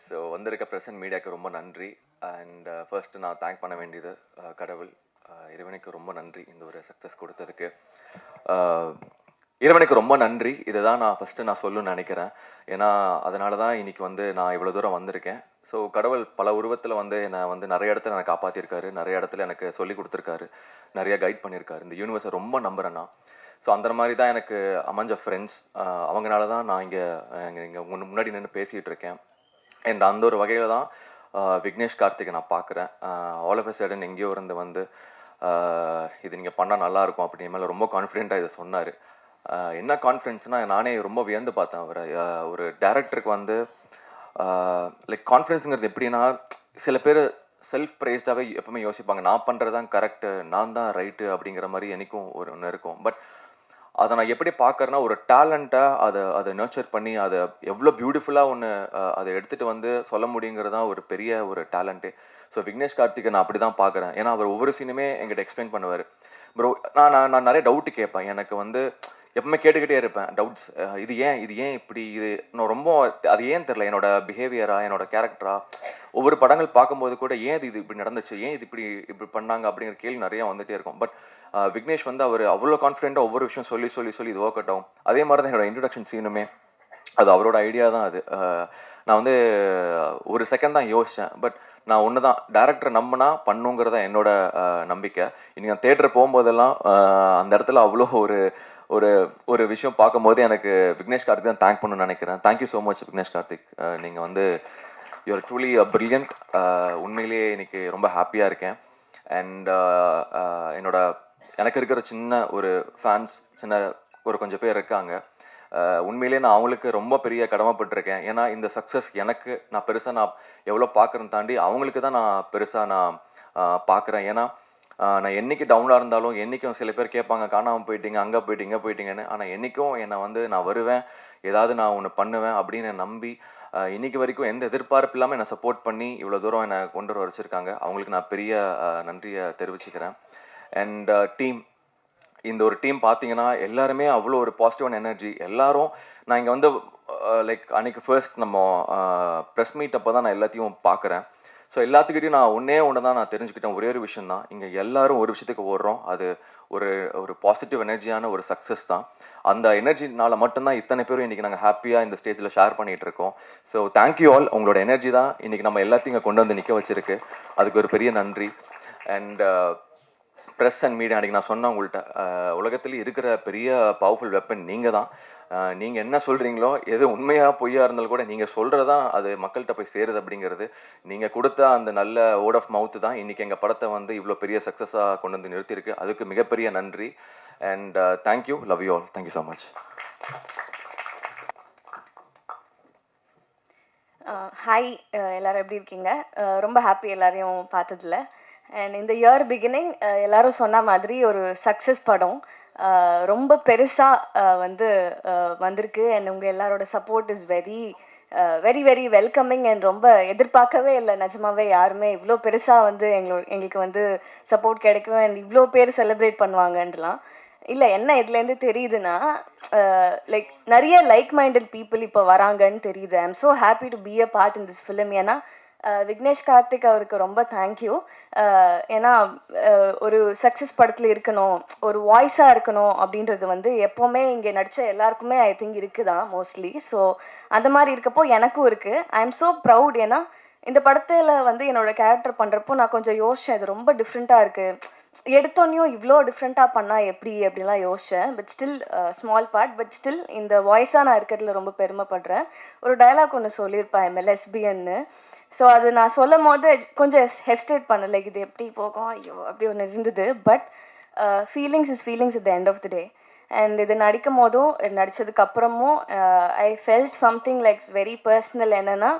So வந்திருக்க present மீடியாவுக்கு ரொம்ப நன்றி. அண்ட் ஃபர்ஸ்ட்டு நான் தேங்க் பண்ண வேண்டியது கடவுள், இறைவனுக்கு ரொம்ப நன்றி இந்த ஒரு சக்ஸஸ் கொடுத்ததுக்கு. இறைவனுக்கு ரொம்ப நன்றி. இதை தான் நான் ஃபஸ்ட்டு சொல்லணும்னு நினைக்கிறேன். ஏன்னா அதனால தான் இன்றைக்கி நான் இவ்வளோ தூரம் வந்திருக்கேன். ஸோ கடவுள் பல உருவத்தில் என்னை நிறைய இடத்துல என்னை காப்பாற்றிருக்காரு, நிறைய இடத்துல எனக்கு சொல்லி கொடுத்துருக்காரு, நிறைய கைட் பண்ணியிருக்காரு. இந்த யூனிவர்ஸை ரொம்ப நம்புகிறேன் நான். ஸோ அந்த மாதிரி தான் எனக்கு அமைஞ்ச ஃப்ரெண்ட்ஸ், அவங்களால தான் நான் இங்கே முன்னாடி நின்று பேசிகிட்டு இருக்கேன். அண்ட் அந்த ஒரு வகையில் தான் விக்னேஷ் கார்த்திகை நான் பார்க்குறேன். ஆல் ஆஃப் அ சடன் எங்கேயோ இருந்து இது நீங்கள் பண்ணால் நல்லாயிருக்கும் அப்படின்னு மேலே ரொம்ப கான்ஃபிடென்ட்டாக இதை சொன்னார். என்ன கான்ஃபிடென்ஸ்னால் நானே ரொம்ப வியந்து பார்த்தேன் அவரை. ஒரு டேரக்டருக்கு லைக் கான்ஃபிடென்ஸுங்கிறது எப்படின்னா, சில பேர் செல்ஃப் ப்ரைஸ்டாகவே எப்பவுமே யோசிப்பாங்க, நான் பண்ணுறது தான் கரெக்டு, நான் தான் ரைட்டு அப்படிங்கிற மாதிரி எனக்கும் ஒன்று இருக்கும். பட் அதை நான் எப்படி பார்க்குறேன்னா, ஒரு டேலண்ட்டாக அதை நர்ச்சர் பண்ணி அதை எவ்வளோ பியூட்டிஃபுல்லாக அதை எடுத்துகிட்டு சொல்ல முடியுங்கிறது தான் ஒரு பெரிய ஒரு டேலண்ட்டு. ஸோ விக்னேஷ் கார்த்திகை நான் அப்படி தான் பார்க்குறேன். ஏன்னா அவர் ஒவ்வொரு சீனுமே எங்கிட்ட எக்ஸ்பிளைன் பண்ணுவார். ப்ரோ நான் நிறைய டவுட்டு கேட்பேன். எனக்கு எப்பவுமே கேட்டுக்கிட்டே இருப்பேன் டவுட்ஸ். இது ஏன் இப்படி, இது நான் ரொம்ப அது ஏன் தெரில, என்னோட பிஹேவியரா, என்னோட கேரக்டரா, ஒவ்வொரு படங்கள் பார்க்கும்போது கூட ஏன் இது இப்படி நடந்துச்சு, ஏன் இது இப்படி பண்ணாங்க அப்படிங்கிற கேள்வி நிறையா வந்துகிட்டே இருக்கும். பட் விக்னேஷ் அவர் அவ்வளோ கான்ஃபிடென்ட்டாக ஒவ்வொரு விஷயம் சொல்லி இது ஒர்க் அவுட் ஆகும். அதே மாதிரி தான் என்னோட இன்ட்ரடக்ஷன் சீனுமே அது அவரோட ஐடியா தான். அது நான் ஒரு செகண்ட் தான் யோசித்தேன். பட் நான் ஒன்று தான், டேரக்டரை நம்பினா பண்ணுங்கிறதா என்னோட நம்பிக்கை. இன்றைக்கி நான் தேட்டர் போகும்போதெல்லாம் அந்த இடத்துல அவ்வளோ ஒரு ஒரு ஒரு விஷயம் பார்க்கும்போது எனக்கு விக்னேஷ் கார்த்திக் தான் தேங்க் பண்ணணும்னு நினைக்கிறேன். Thank you so much Vignesh Karthik. நீங்கள் யூஆர் ட்ரூலி பிரில்லியன்ட். உண்மையிலேயே இன்னைக்கு ரொம்ப ஹாப்பியாக இருக்கேன். அண்ட் எனக்கு இருக்கிற சின்ன ஒரு ஃபேன்ஸ், கொஞ்சம் பேர் இருக்காங்க. உண்மையிலேயே நான் அவங்களுக்கு ரொம்ப பெரிய கடமைப்பட்டிருக்கேன். ஏன்னா இந்த சக்ஸஸ் நான் பெருசாக எவ்வளோ பார்க்குறேன்னு தாண்டி அவங்களுக்கு தான் நான் பெருசாக பார்க்குறேன். ஏன்னா நான் என்றைக்கு டவுனாக இருந்தாலும், என்றைக்கும் சில பேர் கேட்பாங்க, காணாமல் போயிட்டீங்க, அங்கே போயிட்டீங்க இங்கே போயிட்டீங்கன்னு. ஆனால் என்றைக்கும் என்னை நான் வருவேன், ஏதாவது நான் ஒன்று பண்ணுவேன் அப்படின்னு நம்பி இன்னைக்கு வரைக்கும் எந்த எதிர்பார்ப்பு இல்லாமல் என்னை சப்போர்ட் பண்ணி இவ்வளோ தூரம் என்னை கொண்டு வர வச்சுருக்காங்க. அவங்களுக்கு நான் பெரிய நன்றியை தெரிவிச்சுக்கிறேன். அண்ட் டீம், இந்த ஒரு டீம் பார்த்தீங்கன்னா எல்லாருமே அவ்வளோ ஒரு பாசிட்டிவான எனர்ஜி. எல்லாரும் நான் இங்கே லைக் அன்றைக்கி ஃபர்ஸ்ட் நம்ம ப்ரெஸ் மீட் அப்போ தான் நான் எல்லாத்தையும் பார்க்குறேன். ஸோ எல்லாத்துக்கிட்டையும் நான் ஒன்று தான் நான் தெரிஞ்சுக்கிட்டேன். ஒரே ஒரு விஷயம் தான், இங்கே எல்லாரும் ஒரு விஷயத்துக்கு ஓடுறோம். அது ஒரு பாசிட்டிவ் எனர்ஜியான ஒரு சக்ஸஸ் தான். அந்த எனர்ஜினால மட்டும்தான் இத்தனை பேரும் இன்றைக்கி நாங்கள் ஹாப்பியாக இந்த ஸ்டேஜில் ஷேர் பண்ணிகிட்டு இருக்கோம். So thank you all. உங்களோட எனர்ஜி தான் இன்றைக்கி நம்ம எல்லாத்தையும் இங்கே கொண்டு நிற்க வச்சுருக்கு. அதுக்கு ஒரு பெரிய நன்றி. அண்ட் ப்ரெஸ் அண்ட் மீடியா, அன்றைக்கி நான் சொன்னேன் உங்கள்கிட்ட, உலகத்தில் இருக்கிற பெரிய பவர்ஃபுல் வெப்பன் நீங்கள் தான். நீங்கள் என்ன சொல்கிறீங்களோ, எது உண்மையாக பொய்யா இருந்தாலும் கூட நீங்கள் சொல்கிறதான் அது மக்கள்கிட்ட போய் சேருது. அப்படிங்கிறது நீங்கள் கொடுத்த அந்த நல்ல வேர்ட் ஆஃப் மவுத்து தான் இன்றைக்கி எங்கள் படத்தை இவ்வளோ பெரிய சக்ஸஸாக கொண்டு நிறுத்தியிருக்கு. அதுக்கு மிகப்பெரிய நன்றி. And thank you, love you all. Thank you so much. Hi, எல்லோரும் எப்படி இருக்கீங்க? ரொம்ப ஹாப்பி எல்லாரையும் பார்த்ததில்ல. அண்ட் இந்த இயர் பிகினிங் எல்லோரும் சொன்ன மாதிரி ஒரு சக்ஸஸ் படம் ரொம்ப பெருசாக வந்திருக்கு. அண்ட் உங்கள் எல்லாரோட support is very very very welcoming. And ரொம்ப எதிர்பார்க்கவே இல்லை நிஜமாவே யாருமே இவ்வளோ பெருசாக எங்களுக்கு சப்போர்ட் கிடைக்கும் அண்ட் இவ்வளோ பேர் செலிப்ரேட் பண்ணுவாங்கன்றலாம் இல்லை. என்ன இதுலேருந்து தெரியுதுன்னா, லைக் நிறைய லைக் மைண்டட் பீப்புள் இப்போ வராங்கன்னு தெரியுது. ஐ am so happy to be a part in this film. ஏன்னா விக்னேஷ் கார்த்திக் அவருக்கு ரொம்ப தேங்க்யூ. ஏன்னா ஒரு சக்ஸஸ் படத்தில் இருக்கணும், ஒரு வாய்ஸாக இருக்கணும் அப்படின்றது எப்போவுமே இங்கே நடித்த எல்லாருக்குமே ஐ திங்க் இருக்குதான் மோஸ்ட்லி. ஸோ அந்த மாதிரி இருக்கப்போ எனக்கும் இருக்குது. ஐ எம் ஸோ ப்ரவுட். ஏன்னா இந்த படத்தில் என்னோட கேரக்டர் பண்ணுறப்போ நான் கொஞ்சம் யோசித்தேன், இது ரொம்ப டிஃப்ரெண்ட்டாக இருக்குது, எடுத்தோன்னையும் இவ்வளோ டிஃப்ரெண்ட்டாக பண்ணால் அப்படிலாம் யோசித்தேன். But still small part, but still இந்த வாய்ஸாக நான் இருக்கிறதுல ரொம்ப பெருமைப்படுறேன். ஒரு டைலாக் ஒன்று சொல்லியிருப்பேன், எம்எல்எஸ்பின்னு. ஸோ அது நான் சொல்லும் போது கொஞ்சம் ஹெஸ்டேட் பண்ண, லைக் இது எப்படி போகும், ஐயோ அப்படி ஒன்று இருந்தது. But feelings is feelings at the end of the day. And இது நடிக்கும் போதும் நடித்ததுக்கப்புறமும் I felt something like very personal. என்னென்னா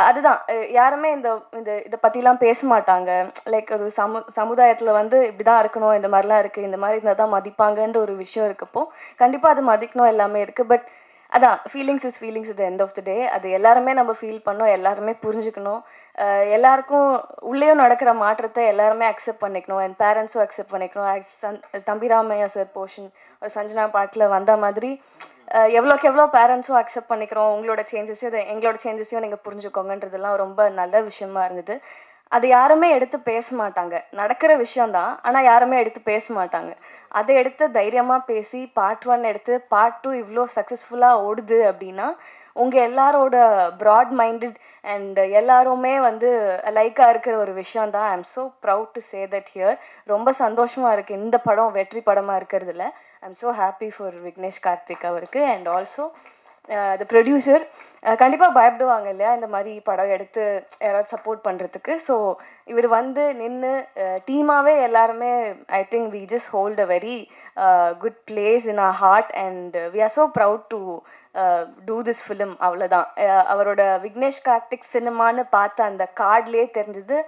அதுதான், யாருமே இதை பற்றிலாம் பேச மாட்டாங்க. லைக் ஒரு சமுதாயத்தில் இப்படி தான் இருக்கணும், இந்த மாதிரிலாம் இருக்குது, இந்த மாதிரி இருந்தால் தான் மதிப்பாங்கன்ற ஒரு விஷயம் இருக்கப்போ கண்டிப்பாக அது மதிக்கணும், எல்லாமே இருக்குது. பட் அதான் feelings is feelings at the end of the day. அது எல்லாருமே நம்ம ஃபீல் பண்ணோம், எல்லாருமே புரிஞ்சுக்கணும். எல்லாருக்கும் உள்ளேயும் நடக்கிற மாற்றத்தை எல்லாருமே அக்செப்ட் பண்ணிக்கணும். என் பேரண்ட்ஸும் அக்செப்ட் பண்ணிக்கணும். தம்பிராமையா சார் போர்ஷன் ஒரு சஞ்சனா பாட்டில் வந்த மாதிரி எவ்வளோக்கு எவ்வளோ பேரண்ட்ஸும் அக்செப்ட் பண்ணிக்கிறோம், உங்களோட சேஞ்சஸையும் எங்களோட சேஞ்சஸையும் நீங்கள் புரிஞ்சுக்கோங்கன்றதெல்லாம் ரொம்ப நல்ல விஷயமா இருந்தது. அது யாருமே எடுத்து பேச மாட்டாங்க. நடக்கிற விஷயம்தான், ஆனால் யாருமே எடுத்து பேச மாட்டாங்க. அதை எடுத்து தைரியமாக பேசி பார்ட் 1 எடுத்து பார்ட் 2 இவ்வளோ சக்ஸஸ்ஃபுல்லாக ஓடுது அப்படின்னா, உங்கள் எல்லாரோட ப்ராட் மைண்டட் அண்ட் எல்லாருமே வந்து லைக்காக இருக்கிற ஒரு விஷயம் தான். I am so proud to say that here. ரொம்ப சந்தோஷமாக இருக்குது இந்த படம் வெற்றி படமாக இருக்கிறதுல. I am so happy for Vignesh Karthik அவருக்கு. அண்ட் ஆல்சோ த ப்ரொடியூசர் கண்டிப்பாக பயப்படுவாங்க இல்லையா இந்த மாதிரி படம் எடுத்து யாராவது சப்போர்ட் பண்ணுறதுக்கு. ஸோ இவர் வந்து நின்று டீமாகவே எல்லாருமே I think we just hold a very good place in a heart and we are so proud to do this film. அவ்வளோதான். அவரோட விக்னேஷ் கார்த்திக் சினிமான்னு பார்த்த அந்த கார்ட்லேயே தெரிஞ்சது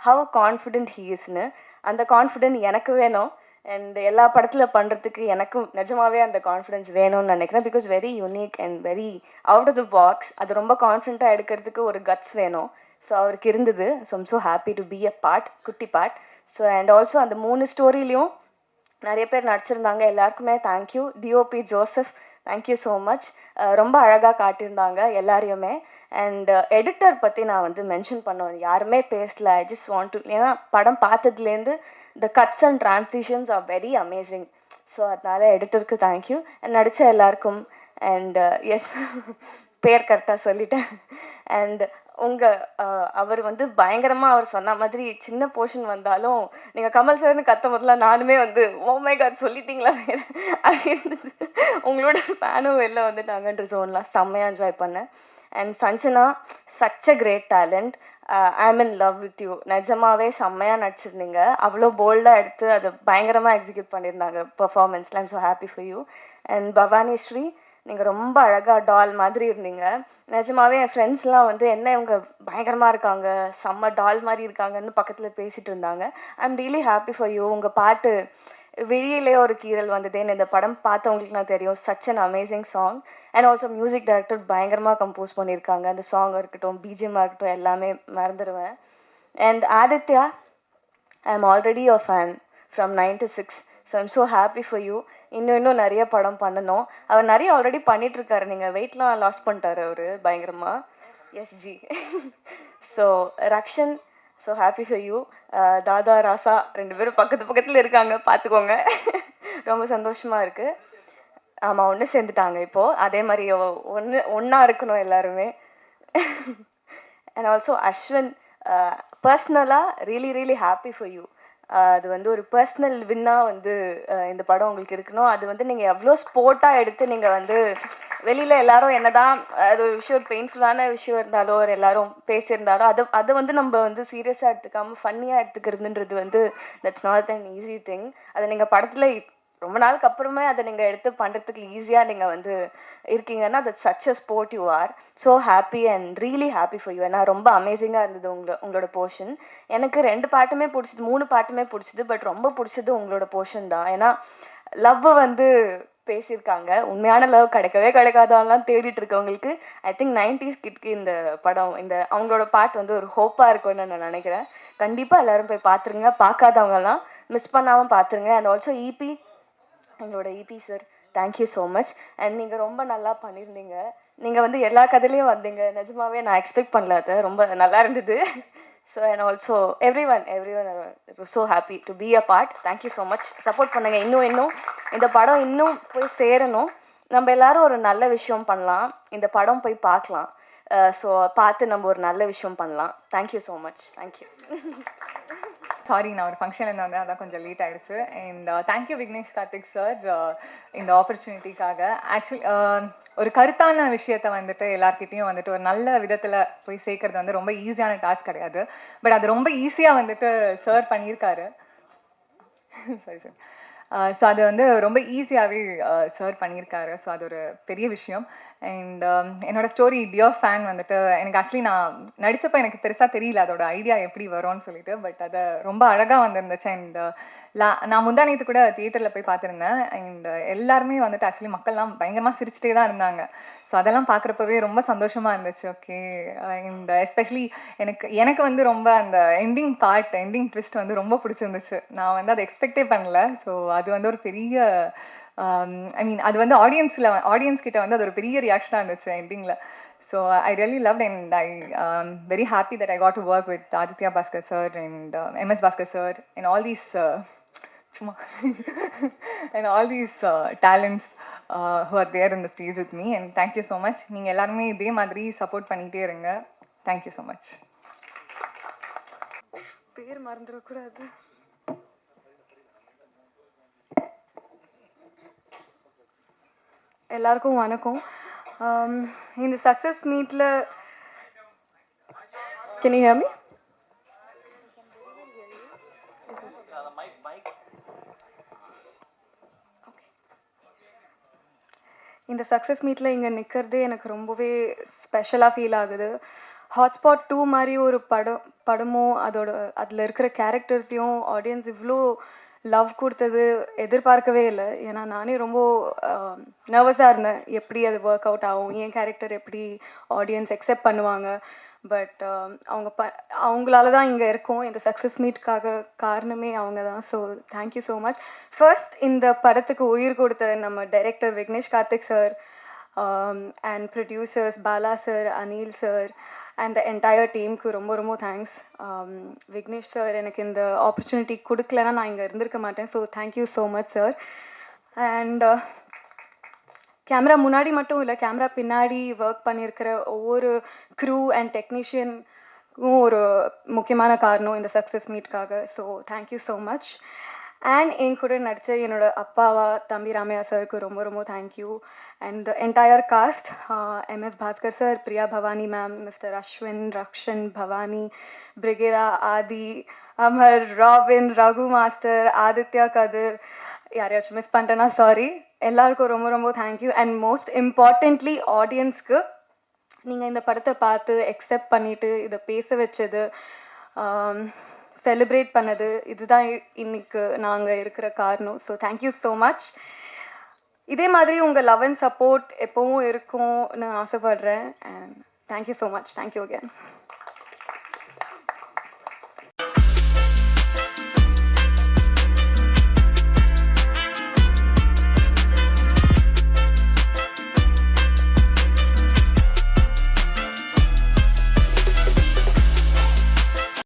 ஹவ் கான்ஃபிடென்ட் ஹீ இஸ்னு. அந்த கான்ஃபிடென்ட் எனக்கு வேணும் அண்ட் எல்லா படத்தில் பண்ணுறதுக்கு எனக்கும் நிஜமாவே அந்த கான்ஃபிடென்ஸ் வேணும்னு நினைக்கிறேன். Because very unique and very out of the box. அது ரொம்ப கான்ஃபிடென்ட்டாக எடுக்கிறதுக்கு ஒரு கட்ஸ் வேணும். ஸோ அவருக்கு இருந்தது. So I'm so happy to be a part, குட்டி பார்ட். ஸோ அண்ட் ஆல்சோ அந்த 3 ஸ்டோரிலையும் நிறைய பேர் நடிச்சிருந்தாங்க. எல்லாருக்குமே thank you. DOP Joseph, thank you so much. ரொம்ப அழகாக காட்டியிருந்தாங்க எல்லாரையுமே. அண்ட் எடிட்டர் பற்றி நான் வந்து மென்ஷன் பண்ணுவேன், யாருமே பேசல. ஐ ஜஸ்ட் வாண்ட் டு, ஏன்னா படம் பார்த்ததுலேருந்து the cuts and transitions are very amazing. So அதனால் எடிட்டருக்கு தேங்க்யூ. நடித்த எல்லாருக்கும் அண்ட் எஸ் பேர் கரெக்டாக சொல்லிட்டேன். அண்ட் அவர் வந்து பயங்கரமாக அவர் சொன்ன மாதிரி சின்ன போர்ஷன் வந்தாலும் நீங்கள் கமல் சார்னு கத்த முதல்ல நானுமே வந்து ஓ மை காட் சொல்லிட்டீங்களா வேறு அப்படின்னு உங்களோட ஃபேனும் வெளில வந்துட்டாங்கன்ற ஜோன்லாம் செம்மையாக என்ஜாய் பண்ணேன். And Sanjana such a great talent. I am in love with you. நிஜமாவே செம்மையாக நடிச்சிருந்தீங்க. அவ்வளோ போல்டாக எடுத்து அதை பயங்கரமாக எக்ஸிக்யூட் பண்ணியிருந்தாங்க பர்ஃபார்மன்ஸில். I'm so happy for you. And Bhavani Sri, நீங்கள் ரொம்ப அழகாக டால் மாதிரி இருந்தீங்க. நிஜமாவே என் ஃப்ரெண்ட்ஸ்லாம் வந்து என்ன இவங்க பயங்கரமாக இருக்காங்க, செம்ம டால் மாதிரி இருக்காங்கன்னு பக்கத்தில் பேசிகிட்டு இருந்தாங்க. I am really happy for you. உங்கள் பாட்டு விழியிலே ஒரு கீரல் வந்ததேன்னு இந்த படம் பார்த்தவங்களுக்கு நான் தெரியும். Such an amazing song. And also music director பயங்கரமாக கம்போஸ் பண்ணியிருக்காங்க. அந்த சாங் இருக்கட்டும், பிஜிஎம்மாக இருக்கட்டும், எல்லாமே மறந்துடுவேன். And Aditya, I am already your fan from 96. So I'm so happy for you. இன்னும் நிறைய படம் பண்ணணும். அவர் நிறைய ஆல்ரெடி பண்ணிகிட்ருக்காரு. நீங்கள் வெயிட்லாம் லாஸ் பண்ணிட்டாரு அவர் பயங்கரமாக. SG. So Rakshan, so happy for you. தாதா ராசா 2 பேரும் பக்கத்தில் இருக்காங்க, பார்த்துக்கோங்க. ரொம்ப சந்தோஷமாக இருக்குது. ஆமாம், ஒன்று சேர்ந்துட்டாங்க இப்போது. அதே மாதிரி ஒன்றா இருக்கணும் எல்லாருமே. அண்ட் ஆல்சோ அஸ்வின், பர்ஸ்னலாக ரியலி ஹாப்பி ஃபார் யூ. அது வந்து ஒரு பர்சனல் வின்னாக வந்து இந்த படம் உங்களுக்கு இருக்கணும். அது வந்து நீங்கள் எவ்வளோ ஸ்போர்ட்டாக எடுத்து நீங்கள் வந்து வெளியில் எல்லாரும் என்ன தான் அது ஒரு விஷயம் பெயின்ஃபுல்லான விஷயம் இருந்தாலோ ஒரு எல்லாரும் பேசியிருந்தாலோ அதை வந்து நம்ம வந்து சீரியஸாக எடுத்துக்காமல் ஃபன்னியாக எடுத்துக்கிறதுன்றது வந்து that's not an easy thing. அதை நீங்கள் படத்தில் ரொம்ப நாளுக்கு அப்புறமே அதை நீங்கள் எடுத்து பண்ணுறதுக்கு ஈஸியாக நீங்கள் வந்து இருக்கீங்கன்னா that's such a sport you are. So happy and really happy for you. ஏன்னா ரொம்ப அமேசிங்காக இருந்தது உங்களோட போர்ஷன். எனக்கு 2 பாட்டுமே பிடிச்சது, 3 பாட்டுமே பிடிச்சது. பட் ரொம்ப பிடிச்சது உங்களோட போர்ஷன் தான். ஏன்னா லவ்வை வந்து பேசியிருக்காங்க. உண்மையான லவ் கிடைக்காதான்லாம் தேடிட்டு இருக்கவங்களுக்கு ஐ திங்க் 90s கிட்க்கு இந்த படம், இந்த அவங்களோட பாட்டு வந்து ஒரு ஹோப்பாக இருக்கும்னு நான் நினைக்கிறேன். கண்டிப்பாக எல்லோரும் போய் பார்த்துருங்க. பார்க்காதவங்கலாம் மிஸ் பண்ணாமல் பார்த்துருங்க. அண்ட் ஆல்சோ இபி, எங்களோட EB sir, thank you so much. And நீங்கள் ரொம்ப நல்லா பண்ணியிருந்தீங்க. நீங்கள் வந்து எல்லா கதையிலையும் வந்தீங்க. நிஜமாவே நான் எக்ஸ்பெக்ட் பண்ணல, அது ரொம்ப நல்லா இருந்தது. So and also every one so happy to be a part. Thank you so much. Support பண்ணுங்கள். இன்னும் இந்த படம் இன்னும் போய் சேரணும். நம்ம எல்லாரும் ஒரு நல்ல விஷயம் பண்ணலாம். இந்த படம் போய் பார்க்கலாம். ஸோ பார்த்து நம்ம ஒரு நல்ல விஷயம் பண்ணலாம். Thank you so much. Thank you. Sorry, நான் ஒரு ஃபங்க்ஷன்லேருந்து வந்தேன், அதான் கொஞ்சம் லேட் ஆகிடுச்சு. And thank you Vignesh Karthik sir இந்த ஆப்பர்ச்சுனிட்டிக்காக. ஆக்சுவலி ஒரு கருத்தான விஷயத்தை வந்துட்டு எல்லார்கிட்டையும் வந்துட்டு ஒரு நல்ல விதத்தில் போய் சேர்க்கறது வந்து ரொம்ப ஈஸியான டாஸ்க் கிடையாது. பட் அது ரொம்ப ஈஸியாக வந்துட்டு சார் பண்ணியிருக்காரு. சரி சார். ஸோ அது வந்து ரொம்ப ஈஸியாகவே சார் பண்ணியிருக்காரு. ஸோ அது ஒரு பெரிய விஷயம். அண்ட் என்னோடய ஸ்டோரி டியர் ஃபேன் வந்துட்டு எனக்கு ஆக்சுவலி நான் நடித்தப்போ எனக்கு பெருசாக தெரியல அதோட ஐடியா எப்படி வரும்னு சொல்லிட்டு. பட் அதை ரொம்ப அழகாக வந்துருந்துச்சு. அண்ட் நான் முந்தானத்து கூட தியேட்டரில் போய் பார்த்துருந்தேன். அண்ட் எல்லாருமே வந்துட்டு ஆக்சுவலி மக்கள்லாம் பயங்கரமாக சிரிச்சிட்டே தான் இருந்தாங்க. ஸோ அதெல்லாம் பார்க்குறப்பவே ரொம்ப சந்தோஷமாக இருந்துச்சு. ஓகே. அண்ட் எஸ்பெஷலி எனக்கு வந்து ரொம்ப அந்த எண்டிங் ட்விஸ்ட் வந்து ரொம்ப பிடிச்சிருந்துச்சு. நான் வந்து அதை எக்ஸ்பெக்டே பண்ணல. ஸோ அது வந்து ஒரு பெரிய ஐ மீன் அது வந்து ஆடியன்ஸ் கிட்ட வந்து அது ஒரு பெரிய ரியாக்ஷனாக இருந்துச்சு எண்டிங்கில். So I really loved and I very happy that I got to work with Aditya Bhaskar sir and MS Bhaskar sir and all these சும்மா and all these talents who are there in the stage with me, and thank you so much. நீங்கள் எல்லாருமே இதே மாதிரி support பண்ணிகிட்டே இருங்க. Thank you so much. பேர் மறந்துடக்கூடாது. எல்லாருக்கும் வணக்கம். இந்த சக்ஸஸ் மீட்டில் கேன் யூ ஹியர் மீ? இந்த சக்ஸஸ் மீட்டில் இங்கே நிற்கிறதே எனக்கு ரொம்பவே ஸ்பெஷலாக ஃபீல் ஆகுது. ஹாட்ஸ்பாட் 2 மாதிரி ஒரு படமும் அதில் இருக்கிற கேரக்டர்ஸையும் ஆடியன்ஸ் இவ்வளோ லவ் கொடுத்தது எதிர்பார்க்கவே இல்லை. ஏன்னா நானே ரொம்ப நர்வஸாக இருந்தேன், எப்படி அது ஒர்க் அவுட் ஆகும், என் கேரக்டர் எப்படி ஆடியன்ஸ் அக்செப்ட் பண்ணுவாங்க. பட் அவங்களால தான் இங்கே இருக்கோம். இந்த சக்ஸஸ் மீட்காக காரணமே அவங்க தான். So thank you so much. First இந்த படத்துக்கு உயிர் கொடுத்த நம்ம director Vignesh Karthik sir and producers Bala sir, Anil sir and the entire டீமுக்கு ரொம்ப ரொம்ப தேங்க்ஸ். விக்னேஷ் சார் எனக்கு இந்த ஆப்பர்ச்சுனிட்டி கொடுக்கலன்னா நான் இங்கே இருந்திருக்க மாட்டேன். So thank you so much sir. And camera முன்னாடி மட்டும் இல்லை, கேமரா பின்னாடி ஒர்க் பண்ணியிருக்கிற ஒவ்வொரு க்ரூ அண்ட் டெக்னீஷியனுக்கும் ஒரு முக்கியமான காரணம் இந்த சக்ஸஸ் மீட்காக. So thank you so much. And என் கூட நடித்த என்னோடய அப்பாவா தம்பி ராமையா சாருக்கு ரொம்ப ரொம்ப thank you. And the entire cast, MS Bhaskar sir, Priya Bhavani ma'am, mister Ashwin, Rakshan, Bhavani, பிரிகேரா, ஆதி, அமர், ராபின், ரகு மாஸ்டர், ஆதித்யா, கதிர், யாரையாச்சும் மிஸ் பண்ணிட்டேன்னா சாரி. எல்லாருக்கும் ரொம்ப ரொம்ப தேங்க்யூ. அண்ட் மோஸ்ட் இம்பார்ட்டண்ட்லி ஆடியன்ஸ்க்கு நீங்கள் இந்த படத்தை பார்த்து அக்செப்ட் பண்ணிவிட்டு இதை பேச வச்சது, செலிப்ரேட் பண்ணது, இதுதான் இன்னைக்கு நாங்கள் இருக்கிற காரணம். So thank you so much. இதே மாதிரி உங்கள் லவ் அண்ட் சப்போர்ட் எப்போவும் இருக்கும்னு ஆசைப்படுறேன். And thank you so much. Thank you again.